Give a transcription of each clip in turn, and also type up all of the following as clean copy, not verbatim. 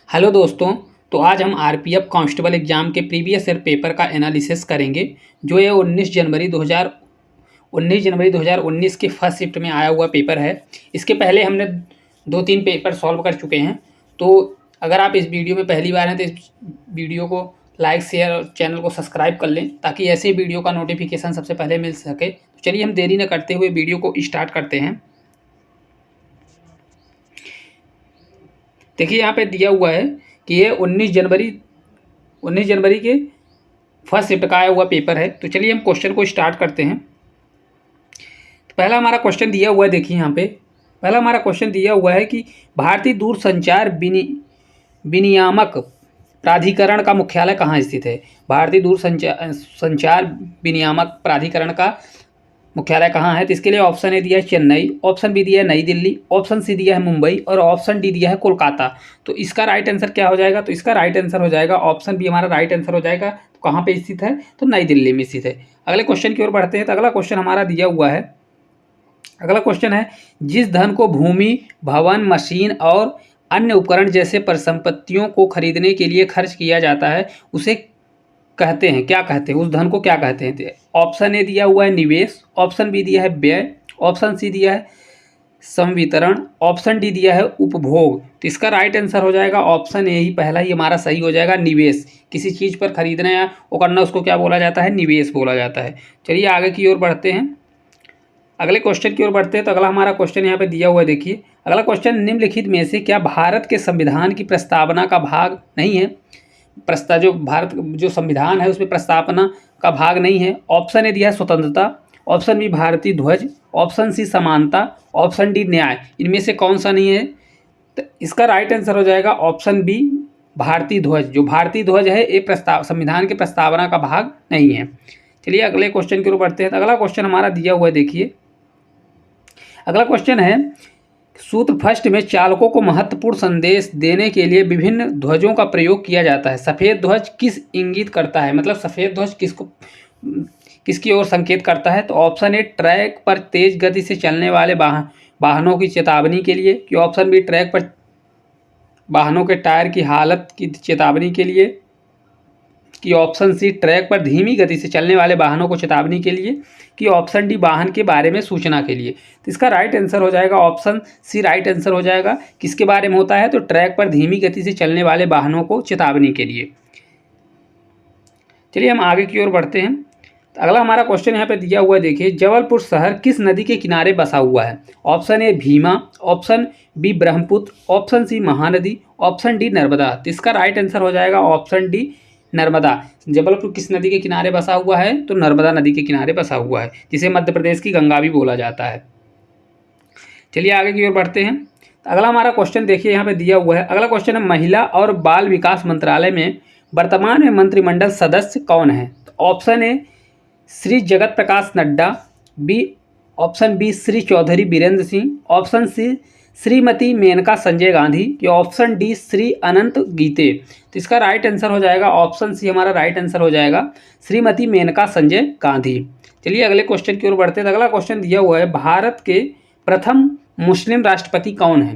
Hello दोस्तों। तो आज हम आरपीएफ कांस्टेबल एग्ज़ाम के प्रीवियस ईयर पेपर का एनालिसिस करेंगे जो ये 19 जनवरी 2019 के फर्स्ट शिफ्ट में आया हुआ पेपर है। इसके पहले हमने 2-3 पेपर सॉल्व कर चुके हैं। तो अगर आप इस वीडियो में पहली बार हैं तो इस वीडियो को लाइक शेयर और चैनल को सब्सक्राइब कर लें ताकि ऐसे वीडियो का नोटिफिकेशन सबसे पहले मिल सके। तो चलिए हम देरी न करते हुए वीडियो को स्टार्ट करते हैं। देखिए यहाँ पे दिया हुआ है कि ये 19 जनवरी के फर्स्ट शिफ्ट का आया हुआ पेपर है। तो चलिए हम क्वेश्चन को स्टार्ट करते हैं। तो पहला हमारा क्वेश्चन दिया हुआ है, देखिए यहाँ पे पहला हमारा क्वेश्चन दिया हुआ है कि भारतीय दूरसंचार विनियामक प्राधिकरण का मुख्यालय कहाँ स्थित है। भारतीय संचार विनियामक प्राधिकरण का मुख्यालय कहाँ है। तो इसके लिए ऑप्शन ए दिया है चेन्नई, ऑप्शन बी दिया है नई दिल्ली, ऑप्शन सी दिया है मुंबई और ऑप्शन डी दिया है कोलकाता। तो इसका राइट आंसर क्या हो जाएगा। तो इसका राइट आंसर हो जाएगा ऑप्शन बी हमारा राइट आंसर हो जाएगा। तो कहाँ पे स्थित है, तो नई दिल्ली में स्थित है। अगले क्वेश्चन की ओर बढ़ते हैं। तो अगला क्वेश्चन हमारा दिया हुआ है, अगला क्वेश्चन है जिस धन को भूमि, भवन, मशीन और अन्य उपकरण जैसे परिसंपत्तियों को खरीदने के लिए खर्च किया जाता है उसे कहते हैं, क्या कहते हैं, उस धन को क्या कहते हैं। तो ऑप्शन ए दिया हुआ है निवेश, ऑप्शन बी दिया है व्यय, ऑप्शन सी दिया है संवितरण, ऑप्शन डी दिया है उपभोग। तो इसका राइट आंसर हो जाएगा ऑप्शन ए ही, पहला ही हमारा सही हो जाएगा, निवेश। किसी चीज़ पर खरीदना या वो करना उसको क्या बोला जाता है, निवेश बोला जाता है। चलिए आगे की ओर बढ़ते हैं, अगले क्वेश्चन की ओर बढ़ते हैं। तो अगला हमारा क्वेश्चन यहाँ पे दिया हुआ है, देखिए अगला क्वेश्चन, निम्नलिखित में से क्या भारत के संविधान की प्रस्तावना का भाग नहीं है। जो भारत जो संविधान है उसमें प्रस्तावना का भाग नहीं है। ऑप्शन ए दिया है स्वतंत्रता, ऑप्शन बी भारतीय ध्वज, ऑप्शन सी समानता, ऑप्शन डी न्याय। इनमें से कौन सा नहीं है। तो इसका राइट आंसर हो जाएगा ऑप्शन बी भारतीय ध्वज। जो भारतीय ध्वज है ये संविधान के प्रस्तावना का भाग नहीं है। चलिए अगले क्वेश्चन की ओर बढ़ते हैं। तो अगला क्वेश्चन हमारा दिया हुआ है, देखिए अगला क्वेश्चन है, सूत्र फर्स्ट में चालकों को महत्वपूर्ण संदेश देने के लिए विभिन्न ध्वजों का प्रयोग किया जाता है। सफ़ेद ध्वज किस इंगित करता है, मतलब सफ़ेद ध्वज किसकी ओर संकेत करता है। तो ऑप्शन ए ट्रैक पर तेज गति से चलने वाले वाहनों की चेतावनी के लिए, कि ऑप्शन बी ट्रैक पर वाहनों के टायर की हालत की चेतावनी के लिए, कि ऑप्शन सी ट्रैक पर धीमी गति से चलने वाले वाहनों को चेतावनी के लिए, कि ऑप्शन डी वाहन के बारे में सूचना के लिए। तो इसका राइट आंसर हो जाएगा ऑप्शन सी राइट आंसर हो जाएगा। किसके बारे में होता है, तो ट्रैक पर धीमी गति से चलने वाले वाहनों को चेतावनी के लिए। चलिए हम आगे की ओर बढ़ते हैं। तो अगला हमारा क्वेश्चन यहाँ पे दिया हुआ है, देखिए जबलपुर शहर किस नदी के किनारे बसा हुआ है। Option A Bhima, option B Brahmaputra, option C Mahanadi, option D Narmada. तो इसका राइट आंसर हो जाएगा ऑप्शन डी नर्मदा। जबलपुर किस नदी के किनारे बसा हुआ है, तो नर्मदा नदी के किनारे बसा हुआ है, जिसे मध्य प्रदेश की गंगा भी बोला जाता है। चलिए आगे की ओर बढ़ते हैं। अगला हमारा क्वेश्चन देखिए यहाँ पे दिया हुआ है, अगला क्वेश्चन है महिला और बाल विकास मंत्रालय में वर्तमान में मंत्रिमंडल सदस्य कौन है। तो option A Shri Jagat Prakash Nadda, option B Shri Chaudhary Birender Singh, option C Shrimati Maneka Sanjay Gandhi, कि ऑप्शन डी श्री अनंत गीते। तो इसका राइट आंसर हो जाएगा ऑप्शन सी हमारा राइट आंसर हो जाएगा श्रीमती मेनका संजय गांधी। चलिए अगले क्वेश्चन की ओर बढ़ते हैं। अगला क्वेश्चन दिया हुआ है, भारत के प्रथम मुस्लिम राष्ट्रपति कौन है।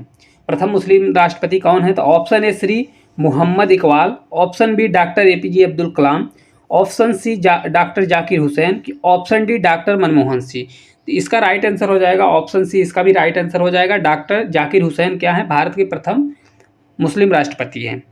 प्रथम मुस्लिम राष्ट्रपति कौन है। तो option A Shri Mohammad Iqbal, option B doctor APJ Abdul Kalam, option C doctor Zakir Hussain, की option D doctor Manmohan Singh. तो इसका राइट आंसर हो जाएगा ऑप्शन सी, इसका भी राइट आंसर हो जाएगा। डॉक्टर जाकिर हुसैन क्या है, भारत के प्रथम मुस्लिम राष्ट्रपति हैं।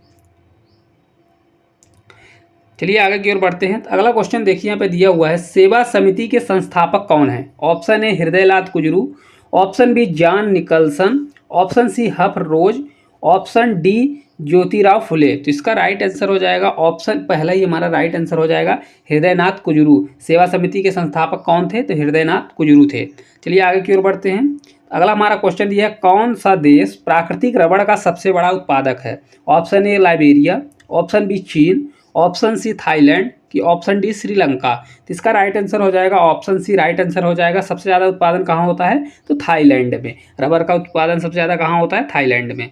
चलिए आगे की ओर बढ़ते हैं। तो अगला क्वेश्चन देखिए यहाँ पे दिया हुआ है, सेवा समिति के संस्थापक कौन है। Option A Hridaylal Kunzru, option B John Nicholson, option C Hugh Rose, option D Jyotirao Phule. तो इसका राइट आंसर हो जाएगा ऑप्शन पहला ही हमारा राइट आंसर हो जाएगा हृदयनाथ कुजरू। सेवा समिति के संस्थापक कौन थे, तो हृदयनाथ कुजरू थे। चलिए आगे की ओर बढ़ते हैं। अगला हमारा क्वेश्चन दिया है, कौन सा देश प्राकृतिक रबड़ का सबसे बड़ा उत्पादक है। Option A Liberia, option B चीन, ऑप्शन सी थाईलैंड, कि ऑप्शन डी श्रीलंका। तो इसका राइट आंसर हो जाएगा ऑप्शन सी राइट आंसर हो जाएगा। सबसे ज़्यादा उत्पादन कहाँ होता है, तो थाईलैंड में। रबर का उत्पादन सबसे ज़्यादा कहाँ होता है, थाईलैंड में।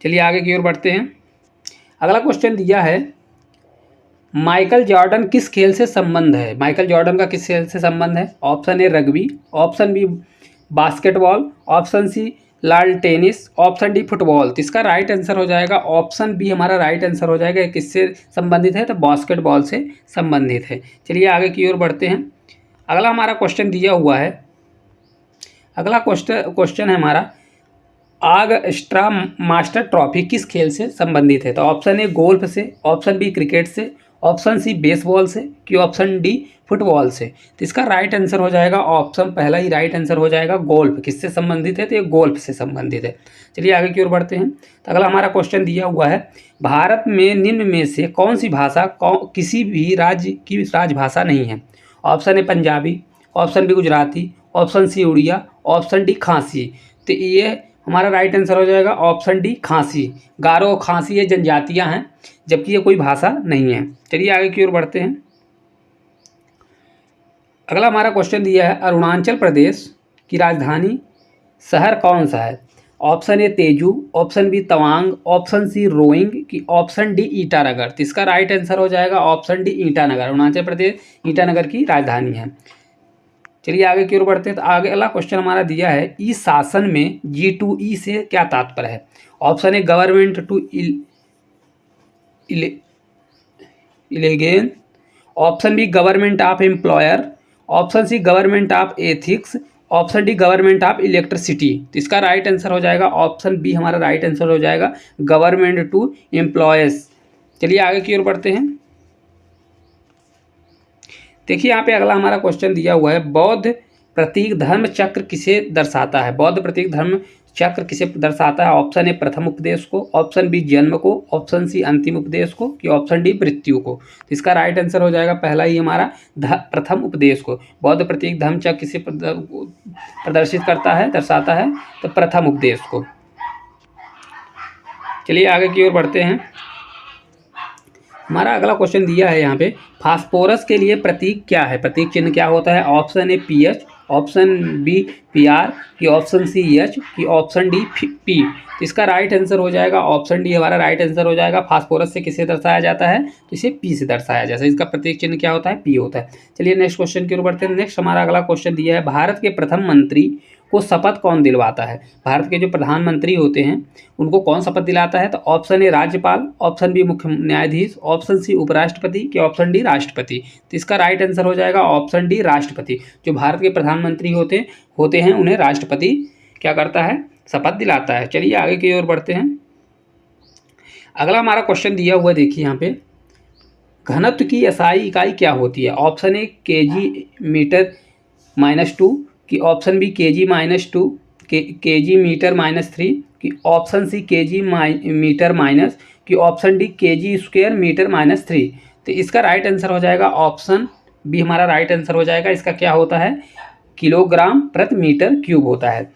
चलिए आगे की ओर बढ़ते हैं। अगला क्वेश्चन दिया है, माइकल जॉर्डन किस खेल से संबंध है। माइकल जॉर्डन का किस खेल से संबंध है। Option A rugby, option B basketball, option C lawn tennis, option D football. तो इसका राइट आंसर हो जाएगा ऑप्शन बी हमारा राइट आंसर हो जाएगा। किससे संबंधित है? तो बास्केटबॉल से संबंधित है। चलिए आगे की ओर बढ़ते हैं। अगला हमारा क्वेश्चन दिया हुआ है, अगला क्वेश्चन है हमारा, ऑगस्टा मास्टर ट्रॉफी किस खेल से संबंधित है? तो ऑप्शन ए गोल्फ से, ऑप्शन बी क्रिकेट से, ऑप्शन सी बेसबॉल से, कि ऑप्शन डी फुटबॉल से। तो इसका राइट आंसर हो जाएगा ऑप्शन पहला ही राइट आंसर हो जाएगा गोल्फ। किससे संबंधित है? तो ये गोल्फ से संबंधित है। चलिए आगे की ओर बढ़ते हैं। तो अगला हमारा क्वेश्चन दिया हुआ है, भारत में निम्न में से कौन सी भाषा किसी भी राज्य की राजभाषा नहीं है? Option A Punjabi, option B Gujarati, option C Oriya, option D Khasi. तो ये हमारा राइट आंसर हो जाएगा ऑप्शन डी खांसी। गारो और खांसी ये जनजातियां हैं, जबकि ये कोई भाषा नहीं है। चलिए आगे की ओर बढ़ते हैं। अगला हमारा क्वेश्चन दिया है, अरुणाचल प्रदेश की राजधानी शहर कौन सा है? Option A Tezu, option B Tawang, option C Roing, की ऑप्शन डी ईटानगर। तो इसका राइट आंसर हो जाएगा ऑप्शन डी ईटानगर। अरुणाचल प्रदेश ईटानगर की राजधानी है। चलिए आगे की ओर बढ़ते हैं। तो आगे अगला क्वेश्चन हमारा दिया है, ई शासन में G2E से क्या तात्पर्य है? ऑप्शन ए गवर्नमेंट टू इलेगेन, option B government of employer, option C government of ethics, option D government of electricity. तो इसका राइट आंसर हो जाएगा ऑप्शन बी हमारा राइट आंसर हो जाएगा गवर्नमेंट टू एम्प्लॉयज। चलिए आगे की ओर बढ़ते हैं। देखिए यहाँ पे अगला हमारा क्वेश्चन दिया हुआ है, बौद्ध प्रतीक धर्म चक्र किसे दर्शाता है? बौद्ध प्रतीक धर्म चक्र किसे दर्शाता है? ऑप्शन ए प्रथम उपदेश को, ऑप्शन बी जन्म को, ऑप्शन सी अंतिम उपदेश को, कि ऑप्शन डी मृत्यु को। तो इसका राइट आंसर हो जाएगा पहला ही हमारा प्रथम उपदेश को। बौद्ध प्रतीक धर्म चक्र किसे प्रदर्शित करता है, दर्शाता है? तो प्रथम उपदेश को। चलिए आगे की ओर बढ़ते हैं। हमारा अगला क्वेश्चन दिया है यहाँ पे, फास्फोरस के लिए प्रतीक क्या है? प्रतीक चिन्ह क्या होता है? Option A PH, option B PR, कि ऑप्शन सी H, कि ऑप्शन डी P। तो इसका राइट आंसर हो जाएगा ऑप्शन डी हमारा राइट आंसर हो जाएगा। फास्फोरस से किसे दर्शाया जाता है? तो इसे P से दर्शाया जाता है। इसका प्रतीक चिन्ह क्या होता है? P होता है। चलिए नेक्स्ट क्वेश्चन की ओर बढ़ते हैं। नेक्स्ट हमारा अगला क्वेश्चन दिया है, भारत के प्रथम मंत्री को शपथ कौन दिलवाता है? भारत के जो प्रधानमंत्री होते हैं उनको कौन शपथ दिलाता है? तो ऑप्शन ए राज्यपाल, ऑप्शन बी मुख्य न्यायाधीश, ऑप्शन सी उपराष्ट्रपति, कि ऑप्शन डी राष्ट्रपति। तो इसका राइट आंसर हो जाएगा ऑप्शन डी राष्ट्रपति। जो भारत के प्रधानमंत्री होते हैं उन्हें राष्ट्रपति क्या करता है? शपथ दिलाता है। चलिए आगे की ओर बढ़ते हैं। अगला हमारा क्वेश्चन दिया हुआ देखिए यहाँ पे, घनत्व की एसआई इकाई क्या होती है? ऑप्शन ए kg मीटर -2, कि option B kg -2, kg metre -3, कि option C kg metre minus, कि option D kg square metre -3। तो इसका राइट आंसर हो जाएगा ऑप्शन बी हमारा राइट आंसर हो जाएगा। इसका क्या होता है? किलोग्राम प्रति मीटर क्यूब होता है।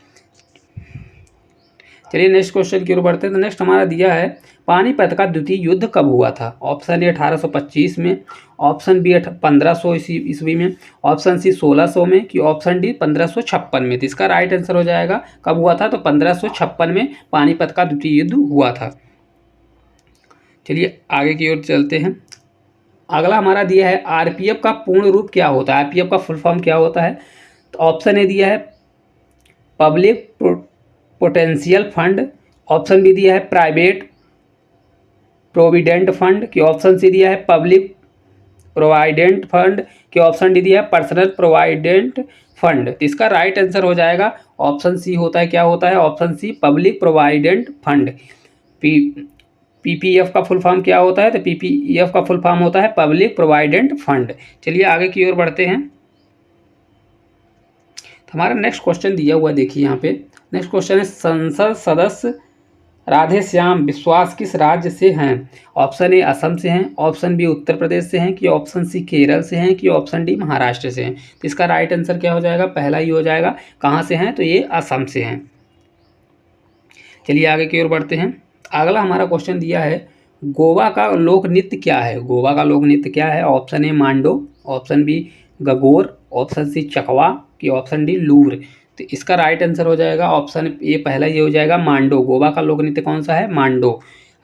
चलिए नेक्स्ट क्वेश्चन की ओर बढ़ते हैं। तो नेक्स्ट हमारा दिया है, पानीपत का द्वितीय युद्ध कब हुआ था? ऑप्शन ए 1825 में, ऑप्शन बी 1500 ईस्वी में, ऑप्शन सी 1600 में, कि ऑप्शन डी 1556 में। तो इसका राइट आंसर हो जाएगा कब हुआ था? तो 1556 में पानीपत का द्वितीय युद्ध हुआ था। चलिए आगे की ओर चलते हैं। अगला हमारा दिया है, RPF का पूर्ण रूप क्या होता है? RPF का फुल फॉर्म क्या होता है? तो ऑप्शन ए दिया है public potential fund, option B दिया है प्राइवेट प्रोविडेंट फंड, कि ऑप्शन सी दिया है पब्लिक प्रोवाइडेंट फंड, कि ऑप्शन डी दिया है पर्सनल प्रोवाइडेंट फंड। तो इसका राइट आंसर हो जाएगा ऑप्शन सी होता है। क्या होता है? Option C public provident fund. PPF का फुल फॉर्म क्या होता है? तो PPF का फुल फॉर्म होता है पब्लिक प्रोवाइडेंट फंड। चलिए आगे की ओर बढ़ते हैं। हमारा नेक्स्ट क्वेश्चन दिया हुआ देखिए यहाँ पे। नेक्स्ट क्वेश्चन है, संसद सदस्य राधे श्याम विश्वास किस राज्य से हैं? ऑप्शन ए असम से हैं, ऑप्शन बी उत्तर प्रदेश से हैं, कि ऑप्शन सी केरल से हैं, कि ऑप्शन डी महाराष्ट्र से हैं। तो इसका राइट आंसर क्या हो जाएगा? पहला ही हो जाएगा। कहाँ से हैं? तो ये असम से हैं। चलिए आगे की ओर बढ़ते हैं। अगला हमारा क्वेश्चन दिया है, गोवा का लोक नृत्य क्या है? गोवा का लोक नृत्य क्या है? Option A Mando, option B Gagor, option C Chakwa, कि ऑप्शन डी लूर। तो इसका राइट आंसर हो जाएगा ऑप्शन ए पहला ये हो जाएगा मांडो। गोवा का लोक नृत्य कौन सा है? मांडो।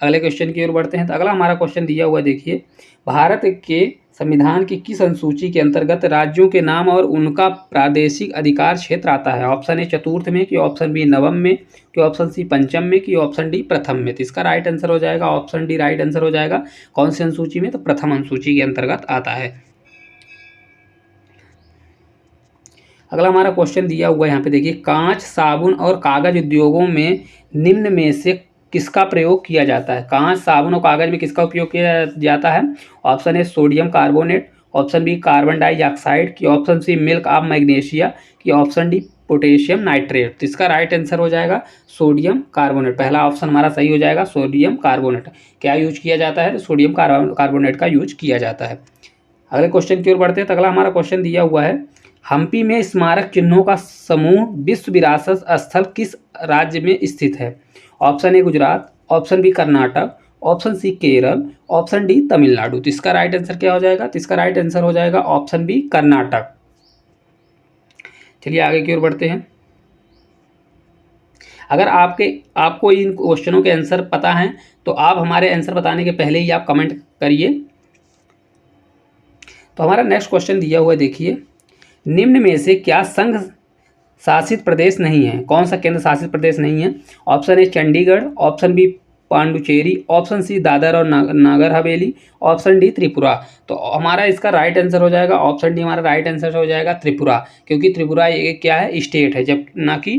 अगले क्वेश्चन की ओर बढ़ते हैं। तो अगला हमारा क्वेश्चन दिया हुआ देखिए, भारत के संविधान की किस अनुसूची के अंतर्गत राज्यों के नाम और उनका प्रादेशिक अधिकार क्षेत्र आता है? ऑप्शन ए चतुर्थ में, कि ऑप्शन बी नवम में, कि ऑप्शन सी पंचम में, कि ऑप्शन डी प्रथम में। तो इसका राइट आंसर हो जाएगा ऑप्शन डी राइट आंसर हो जाएगा। कौन सी अनुसूची में? तो प्रथम अनुसूची के अंतर्गत आता है। अगला हमारा क्वेश्चन दिया हुआ है यहाँ पे देखिए, कांच, साबुन और कागज उद्योगों में निम्न में से किसका प्रयोग किया जाता है? कांच, साबुन और कागज में किसका उपयोग किया जाता है? Option A sodium carbonate, option B carbon dioxide, की option C milk of magnesia, की ऑप्शन डी पोटेशियम नाइट्रेट। तो इसका राइट आंसर हो जाएगा सोडियम कार्बोनेट। पहला ऑप्शन हमारा सही हो जाएगा, सोडियम कार्बोनेट। क्या यूज किया जाता है? तो सोडियम कार्बोनेट का यूज किया जाता है। अगले क्वेश्चन की ओर बढ़ते हैं। तो अगला हमारा क्वेश्चन दिया हुआ है, हम्पी में स्मारक चिन्हों का समूह विश्व विरासत स्थल किस राज्य में स्थित है? Option A Gujarat, option B Karnataka, option C Kerala, option D Tamil Nadu. तो इसका राइट आंसर क्या हो जाएगा? तो इसका राइट आंसर हो जाएगा ऑप्शन बी कर्नाटक। चलिए आगे की ओर बढ़ते हैं। अगर आपको इन क्वेश्चनों के आंसर पता हैं तो आप हमारे आंसर बताने के पहले ही आप कमेंट करिए। तो हमारा नेक्स्ट क्वेश्चन दिया हुआ है, देखिए, निम्न में से क्या संघ शासित प्रदेश नहीं है? कौन सा केंद्र शासित प्रदेश नहीं है? Option A Chandigarh, option B Pondicherry, option C Dadra और नागर हवेली, ऑप्शन डी त्रिपुरा। तो हमारा इसका राइट आंसर हो जाएगा ऑप्शन डी, हमारा राइट आंसर हो जाएगा त्रिपुरा, क्योंकि त्रिपुरा ये क्या है? स्टेट है, जब ना कि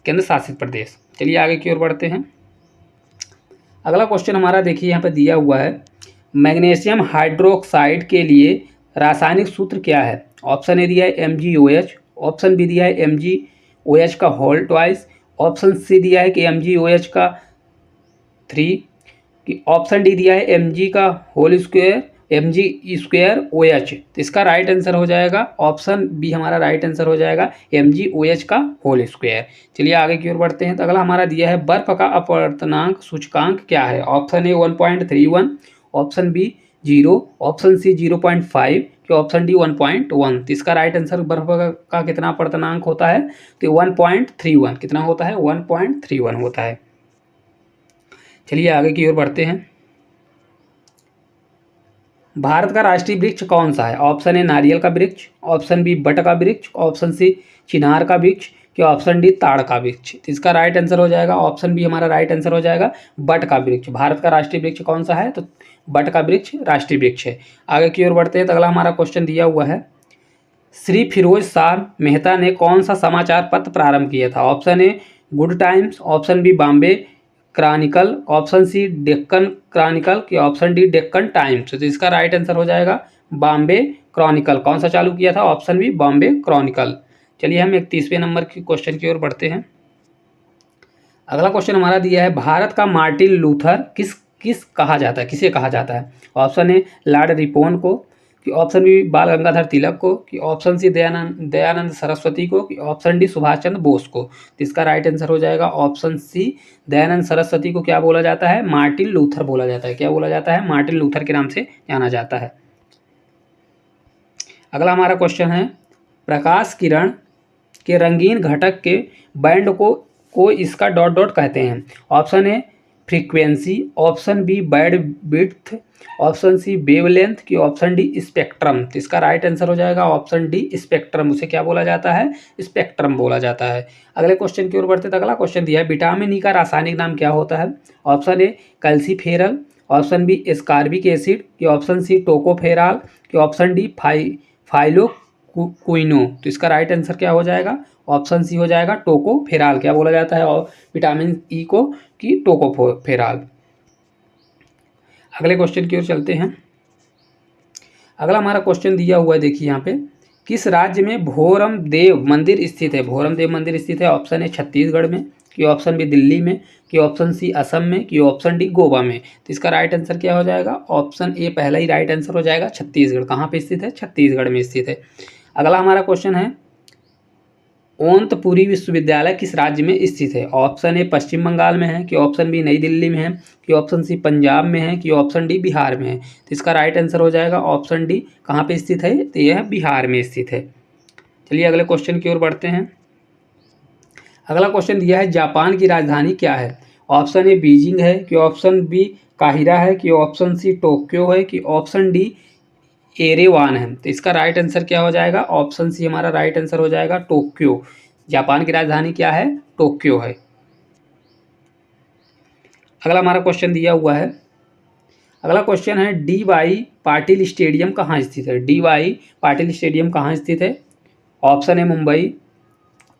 केंद्र शासित प्रदेश। चलिए आगे की ओर बढ़ते हैं। अगला क्वेश्चन हमारा देखिए यहाँ पर दिया हुआ है, मैग्नीशियम हाइड्रोक्साइड के लिए रासायनिक सूत्र क्या है? ऑप्शन ए दिया है MgOH, ऑप्शन बी दिया है MgOH का होल ट्वाइस, ऑप्शन सी दिया है कि MgOH का 3, कि ऑप्शन डी दिया है Mg का होल स्क्वायर, Mg2OH। तो इसका राइट आंसर हो जाएगा ऑप्शन बी, हमारा राइट आंसर हो जाएगा MgOH का होल स्क्वायर। चलिए आगे की ओर बढ़ते हैं। तो अगला हमारा दिया है, बर्फ का अपवर्तनांक सूचकांक क्या है? Option A 1.31, option B 0, option C 0.5, कि ऑप्शन डी 1.1। तो इसका राइट आंसर बर्फ का कितना अपवर्तनांक होता है? तो 1.31। कितना होता है? 1.31 होता है। चलिए आगे की ओर बढ़ते हैं। भारत का राष्ट्रीय वृक्ष कौन सा है? ऑप्शन ए नारियल का वृक्ष, ऑप्शन बी बट का वृक्ष, ऑप्शन सी चिनार का वृक्ष, कि ऑप्शन डी ताड़ का वृक्ष। तो इसका राइट आंसर हो जाएगा ऑप्शन बी, हमारा राइट आंसर हो जाएगा बट का वृक्ष। भारत का राष्ट्रीय वृक्ष कौन सा है? तो बट का वृक्ष राष्ट्रीय वृक्ष है। आगे की ओर बढ़ते हैं। तो अगला हमारा क्वेश्चन दिया हुआ है, श्री फिरोज शाह मेहता ने कौन सा समाचार पत्र प्रारंभ किया था? Option A Good Times, option B Bombay Chronicle, option C Deccan Chronicle, की ऑप्शन डी डेक्कन टाइम्स। तो इसका राइट आंसर हो जाएगा बॉम्बे क्रॉनिकल। कौन सा चालू किया था? Option B Bombay Chronicle. चलिए हम 31वें नंबर की क्वेश्चन की ओर बढ़ते हैं। अगला क्वेश्चन हमारा दिया है, भारत का मार्टिन लूथर किस कहा जाता है? किसे कहा जाता है? ऑप्शन ए लॉर्ड रिपोन को, कि ऑप्शन बी बाल गंगाधर तिलक को, कि ऑप्शन सी दयानंद सरस्वती को, कि ऑप्शन डी सुभाष चंद्र बोस को। तो इसका राइट आंसर हो जाएगा ऑप्शन सी, दयानंद सरस्वती को क्या बोला जाता है? मार्टिन लूथर बोला जाता है। क्या बोला जाता है? मार्टिन लूथर के नाम से जाना जाता है। अगला हमारा क्वेश्चन है, प्रकाश किरण के रंगीन घटक के बैंड को इसका डॉट डॉट कहते हैं। Option A frequency, option B bandwidth, option C wavelength, की ऑप्शन डी स्पेक्ट्रम। तो इसका राइट आंसर हो जाएगा ऑप्शन डी स्पेक्ट्रम। उसे क्या बोला जाता है? स्पेक्ट्रम बोला जाता है। अगले क्वेश्चन की ओर बढ़ते। तो अगला क्वेश्चन दिया है, विटामिन ई का रासायनिक नाम क्या होता है? Option A calciferol, option B ascorbic acid, की ऑप्शन सी टोकोफेराल, की ऑप्शन डी फाइलोक्विनो। तो इसका राइट आंसर क्या हो जाएगा? ऑप्शन सी हो जाएगा टोकोफेराल। क्या बोला जाता है और विटामिन ई को? कि टोकोफेराल। अगले क्वेश्चन की ओर चलते हैं। अगला हमारा क्वेश्चन दिया हुआ है, देखिए यहाँ पे, किस राज्य में भोरम देव मंदिर स्थित है? भोरम देव मंदिर स्थित है। ऑप्शन ए छत्तीसगढ़ में, कि ऑप्शन बी दिल्ली में, कि ऑप्शन सी असम में, कि ऑप्शन डी गोवा में। तो इसका राइट आंसर क्या हो जाएगा? ऑप्शन ए पहला ही राइट आंसर हो जाएगा, छत्तीसगढ़। कहाँ पे स्थित है? छत्तीसगढ़ में स्थित है। अगला हमारा क्वेश्चन है, ओंतपुरी विश्वविद्यालय किस राज्य में स्थित है? ऑप्शन ए पश्चिम बंगाल में है, कि ऑप्शन बी नई दिल्ली में है, कि ऑप्शन सी पंजाब में है, कि ऑप्शन डी बिहार में है। तो इसका राइट आंसर हो जाएगा ऑप्शन डी। कहाँ पे स्थित है? तो यह बिहार में स्थित है। चलिए अगले क्वेश्चन की ओर बढ़ते हैं। अगला क्वेश्चन दिया है, जापान की राजधानी क्या है? ऑप्शन ए बीजिंग है, कि ऑप्शन बी काहिरा है, कि ऑप्शन सी टोक्यो है, कि ऑप्शन डी एरेवान है। तो इसका राइट आंसर क्या हो जाएगा? ऑप्शन सी हमारा राइट आंसर हो जाएगा टोक्यो। जापान की राजधानी क्या है? टोक्यो है। अगला हमारा क्वेश्चन दिया हुआ है, अगला क्वेश्चन है डी वाई पाटिल स्टेडियम कहाँ स्थित है? डी वाई पाटिल स्टेडियम कहाँ स्थित है? Option A Mumbai,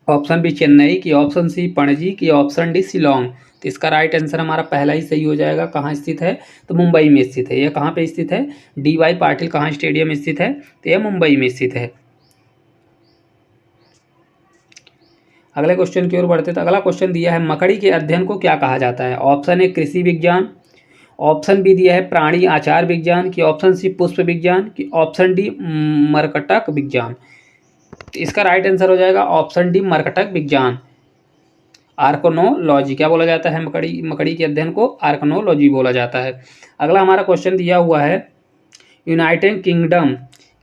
option B Chennai की, ऑप्शन सी पणजी की, ऑप्शन डी शिलोंग। तो इसका राइट आंसर हमारा पहला ही सही हो जाएगा। कहाँ स्थित है? तो मुंबई में स्थित है। यह कहाँ पे स्थित है? डी वाई पाटिल कहाँ स्टेडियम स्थित है? तो यह मुंबई में स्थित है। अगले क्वेश्चन की ओर बढ़ते तो अगला क्वेश्चन दिया है मकड़ी के अध्ययन को क्या कहा जाता है? ऑप्शन ए कृषि विज्ञान, ऑप्शन बी दिया है प्राणी आचार विज्ञान की, ऑप्शन सी पुष्प विज्ञान की, ऑप्शन डी मरकटक विज्ञान। तो इसका राइट आंसर हो जाएगा ऑप्शन डी मरकटक विज्ञान, आर्कनोलॉजी। क्या बोला जाता है? मकड़ी के अध्ययन को आर्कनोलॉजी बोला जाता है। अगला हमारा क्वेश्चन दिया हुआ है यूनाइटेड किंगडम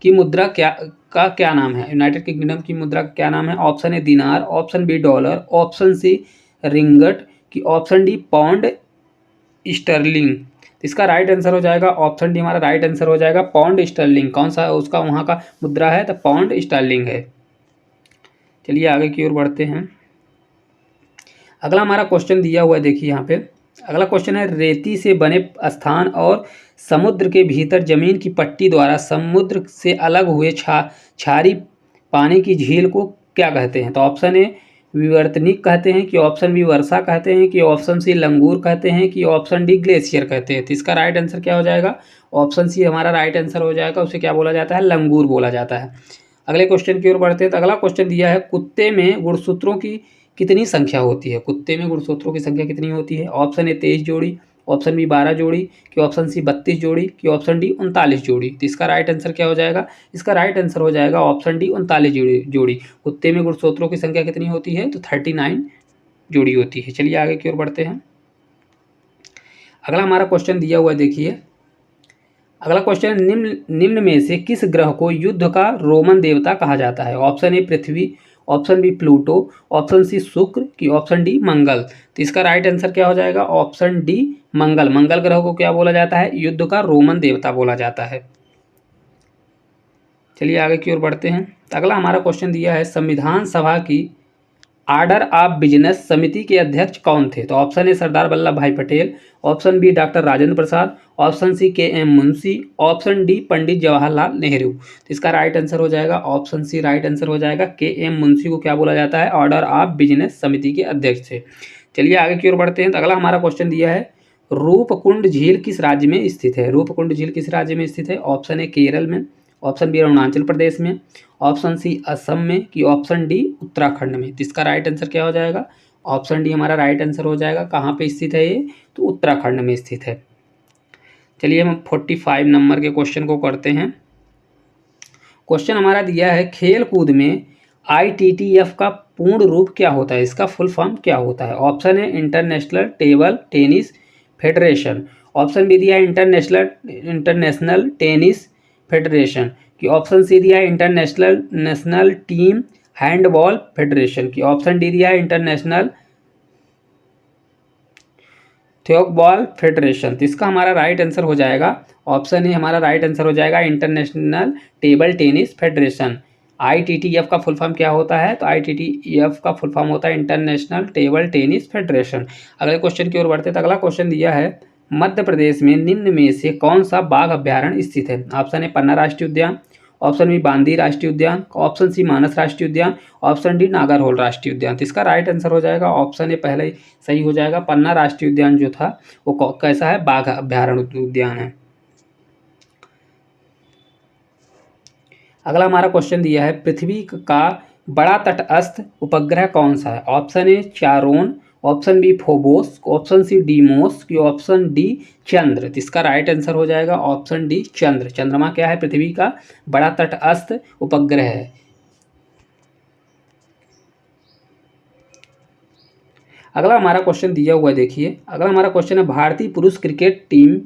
की मुद्रा क्या नाम है? यूनाइटेड किंगडम की मुद्रा का क्या नाम है? Option A dinar, option B dollar, option C ringgit की, ऑप्शन डी पाउंड स्टर्लिंग। इसका राइट आंसर हो जाएगा ऑप्शन डी हमारा राइट आंसर हो जाएगा पाउंड स्टर्लिंग। कौन सा उसका वहाँ का मुद्रा है? तो पाउंड स्टर्लिंग है। चलिए आगे की ओर बढ़ते हैं। अगला हमारा क्वेश्चन दिया हुआ है, देखिए यहाँ पे अगला क्वेश्चन है रेती से बने स्थान और समुद्र के भीतर जमीन की पट्टी द्वारा समुद्र से अलग हुए क्षारी पानी की झील को क्या कहते हैं? तो ऑप्शन ए विवर्तनिक कहते हैं कि, ऑप्शन बी वर्षा कहते हैं कि, ऑप्शन सी लंगूर कहते हैं कि, ऑप्शन डी ग्लेशियर कहते हैं। तो इसका राइट आंसर क्या हो जाएगा? ऑप्शन सी हमारा राइट आंसर हो जाएगा। उसे क्या बोला जाता है? लंगूर बोला जाता है। अगले क्वेश्चन की ओर बढ़ते हैं तो अगला क्वेश्चन दिया है कुत्ते में गुणसूत्रों की कितनी संख्या होती है? कुत्ते में गुणसूत्रों की संख्या कितनी होती है? ऑप्शन ए 23 जोड़ी, ऑप्शन बी 12 जोड़ी की, ऑप्शन सी 32 जोड़ी की, ऑप्शन डी 39 जोड़ी। तो इसका राइट आंसर क्या हो जाएगा? इसका राइट आंसर हो जाएगा ऑप्शन डी 39 जोड़ी। कुत्ते में गुणसूत्रों की संख्या कितनी होती है? तो 39 जोड़ी होती है। चलिए आगे की ओर बढ़ते हैं। अगला हमारा क्वेश्चन दिया हुआ है, देखिए अगला क्वेश्चन निम्न में से किस ग्रह को युद्ध का रोमन देवता कहा जाता है? ऑप्शन ए पृथ्वी, option B Pluto, option C शुक्र की, ऑप्शन डी मंगल। तो इसका राइट आंसर क्या हो जाएगा? ऑप्शन डी मंगल। मंगल ग्रह को क्या बोला जाता है? युद्ध का रोमन देवता बोला जाता है। चलिए आगे की ओर बढ़ते हैं। अगला हमारा क्वेश्चन दिया है संविधान सभा की आर्डर ऑफ बिजनेस समिति के अध्यक्ष कौन थे? तो ऑप्शन ए Sardar Vallabh Bhai Patel, option B doctor Rajendra Prasad, option C K M Munshi, option D Pandit Jawaharlal Nehru. तो इसका राइट आंसर हो जाएगा ऑप्शन सी राइट आंसर हो जाएगा। के एम मुंशी को क्या बोला जाता है? ऑर्डर ऑफ बिजनेस समिति के अध्यक्ष थे। चलिए आगे की ओर बढ़ते हैं तो अगला हमारा क्वेश्चन दिया है रूपकुंड झील किस राज्य में स्थित है? रूपकुंड झील किस राज्य में स्थित है? ऑप्शन ए केरल में, ऑप्शन बी अरुणाचल प्रदेश में, ऑप्शन सी असम में कि, ऑप्शन डी उत्तराखंड में। तो इसका राइट आंसर क्या हो जाएगा? ऑप्शन डी हमारा राइट आंसर हो जाएगा। कहाँ पे स्थित है ये? तो उत्तराखंड में स्थित है। चलिए हम 45 नंबर के क्वेश्चन को करते हैं। क्वेश्चन हमारा दिया है खेल कूद में ITTF का पूर्ण रूप क्या होता है? इसका फुल फॉर्म क्या होता है? ऑप्शन है international table tennis federation, option B दिया है इंटरनेशनल टेनिस फेडरेशन की, ऑप्शन सी दिया है नेशनल टीम हैंडबॉल फेडरेशन की, ऑप्शन डी दिया है इंटरनेशनल थ्योकबॉल फेडरेशन। तो इसका हमारा राइट आंसर हो जाएगा ऑप्शन ए हमारा राइट आंसर हो जाएगा international table tennis federation. ITTF का फुल फॉर्म क्या होता है? तो ITTF का फुल फॉर्म होता है इंटरनेशनल टेबल टेनिस फेडरेशन। अगले क्वेश्चन की ओर बढ़ते हैं तो अगला क्वेश्चन दिया है मध्य प्रदेश में निम्न में से कौन सा बाघ अभ्यारण्य स्थित है? ऑप्शन ए पन्ना राष्ट्रीय उद्यान, ऑप्शन बी बांदी राष्ट्रीय उद्यान, ऑप्शन सी मानस राष्ट्रीय उद्यान, ऑप्शन डी नागरहोल राष्ट्रीय उद्यान। तो इसका राइट आंसर हो जाएगा ऑप्शन ए पहले ही सही हो जाएगा। पन्ना राष्ट्रीय उद्यान जो था वो कैसा है? बाघ अभ्यारण्य उद्यान है। अगला हमारा क्वेश्चन दिया है पृथ्वी का बड़ा तटस्थ उपग्रह कौन सा है? Option A Charon, option B Phobos, option C Deimos की, ऑप्शन डी चंद्र। तो इसका राइट आंसर हो जाएगा ऑप्शन डी चंद्र। चंद्रमा क्या है? पृथ्वी का बड़ा तटस्थ उपग्रह है। अगला हमारा क्वेश्चन दिया हुआ है, देखिए अगला हमारा क्वेश्चन है भारतीय पुरुष क्रिकेट टीम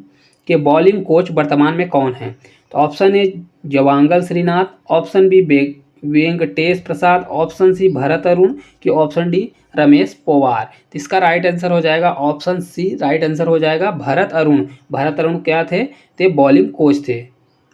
के बॉलिंग कोच वर्तमान में कौन है? तो option A Javagal Srinath, option B Venkatesh Prasad, option C Bharat Arun की, ऑप्शन डी रमेश पवार। तो इसका राइट आंसर हो जाएगा ऑप्शन सी राइट आंसर हो जाएगा भरत अरुण। भरत अरुण क्या थे? ते बॉलिंग कोच थे।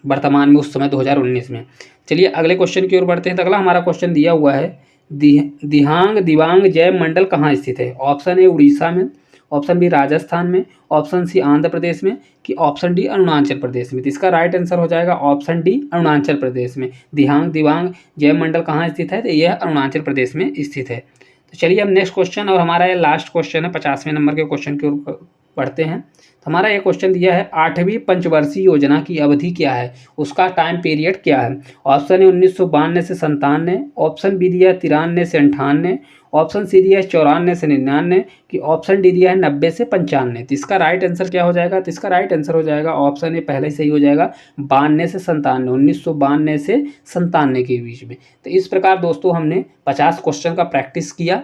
वर्तमान में उस समय 2019 में। चलिए अगले क्वेश्चन की ओर बढ़ते हैं। तो अगला हमारा क्वेश्चन दिया हुआ है, दिहांग दिबांग जैव मंडल कहाँ स्थित है? ऑप्शन ए उड़ीसा में, ऑप्शन बी राजस्थान में, ऑप्शन सी आंध्र प्रदेश में, कि ऑप्शन डी अरुणाचल प्रदेश में। तो इसका राइट आंसर हो जाएगा ऑप्शन डी अरुणाचल प्रदेश में। दिहांग दिबांग जैव मंडल कहाँ स्थित है? तो यह अरुणाचल प्रदेश में स्थित है। तो चलिए अब नेक्स्ट क्वेश्चन, और हमारा ये लास्ट क्वेश्चन है, 50वें नंबर के क्वेश्चन की ओर बढ़ते हैं। तो हमारा ये क्वेश्चन दिया है, 8वीं पंचवर्षीय योजना की अवधि क्या है? उसका टाइम पीरियड क्या है? ऑप्शन है 1992 से 97, ऑप्शन बी दिया है 93 से 98, ऑप्शन सी दिया है 94 से 99, कि ऑप्शन डी दिया है 90 से 95। तो इसका राइट आंसर क्या हो जाएगा? तो इसका राइट आंसर हो जाएगा ऑप्शन ए पहले से ही हो जाएगा, 92 से 97, 1992 से 97 के बीच में। तो इस प्रकार दोस्तों हमने 50 क्वेश्चन का प्रैक्टिस किया।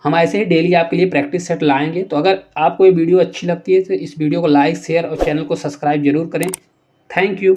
हम ऐसे ही डेली आपके लिए प्रैक्टिस सेट लाएंगे। तो अगर आपको ये वीडियो अच्छी लगती है तो इस वीडियो को लाइक शेयर और चैनल को सब्सक्राइब जरूर करें। Thank you.